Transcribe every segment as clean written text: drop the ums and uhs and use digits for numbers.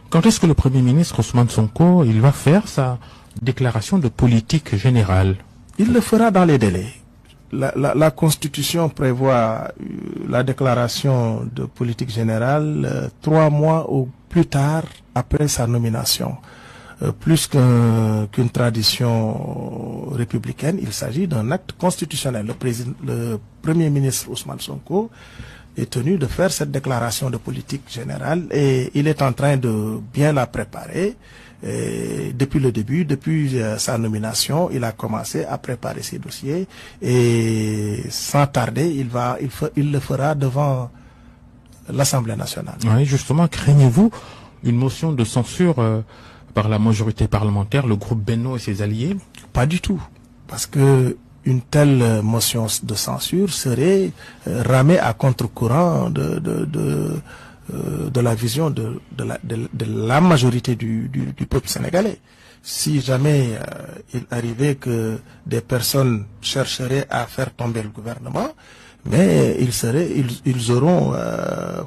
Quand est-ce que le Premier ministre Ousmane Sonko il va faire sa déclaration de politique générale? Il le fera dans les délais. La Constitution prévoit la déclaration de politique générale 3 mois au plus tard après sa nomination. Plus qu'une tradition républicaine, il s'agit d'un acte constitutionnel. Le Premier ministre Ousmane Sonko est tenu de faire cette déclaration de politique générale et il est en train de bien la préparer. Et depuis le début, depuis sa nomination, il a commencé à préparer ses dossiers et sans tarder, il le fera devant l'Assemblée nationale. Oui, justement, craignez-vous une motion de censure par la majorité parlementaire, le groupe Benno et ses alliés? Pas du tout, parce que une telle motion de censure serait ramée à contre-courant de la vision de la majorité du peuple sénégalais. Si jamais il arrivait que des personnes chercheraient à faire tomber le gouvernement, mais ils auront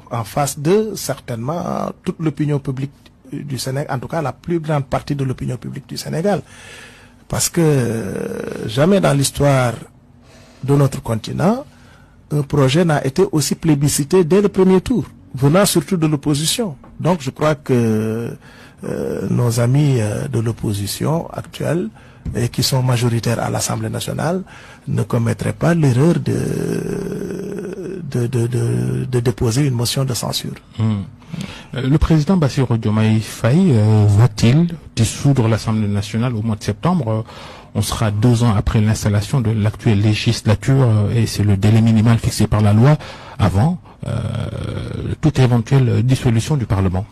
en face d'eux certainement toute l'opinion publique du Sénégal, en tout cas la plus grande partie de l'opinion publique du Sénégal. Parce que jamais dans l'histoire de notre continent, un projet n'a été aussi plébiscité dès le premier tour, venant surtout de l'opposition. Donc je crois que nos amis de l'opposition actuelle, et qui sont majoritaires à l'Assemblée nationale, ne commettraient pas l'erreur de déposer une motion de censure. Le président Bassirou Diomaye Faye va-t-il dissoudre l'Assemblée nationale au mois de septembre? On sera 2 ans après l'installation de l'actuelle législature et c'est le délai minimal fixé par la loi avant toute éventuelle dissolution du Parlement.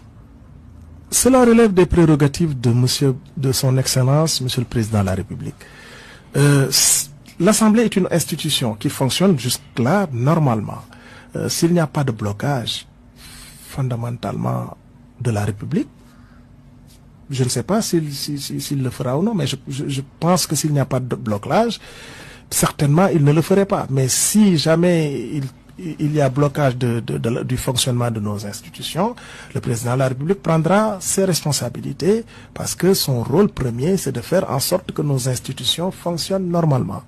Cela relève des prérogatives de son Excellence, Monsieur le Président de la République. L'Assemblée est une institution qui fonctionne jusque-là normalement. S'il n'y a pas de blocage fondamentalement de la République, je ne sais pas s'il le fera ou non, mais je pense que s'il n'y a pas de blocage, certainement il ne le ferait pas. Mais si jamais il y a blocage du fonctionnement de nos institutions, le président de la République prendra ses responsabilités parce que son rôle premier, c'est de faire en sorte que nos institutions fonctionnent normalement.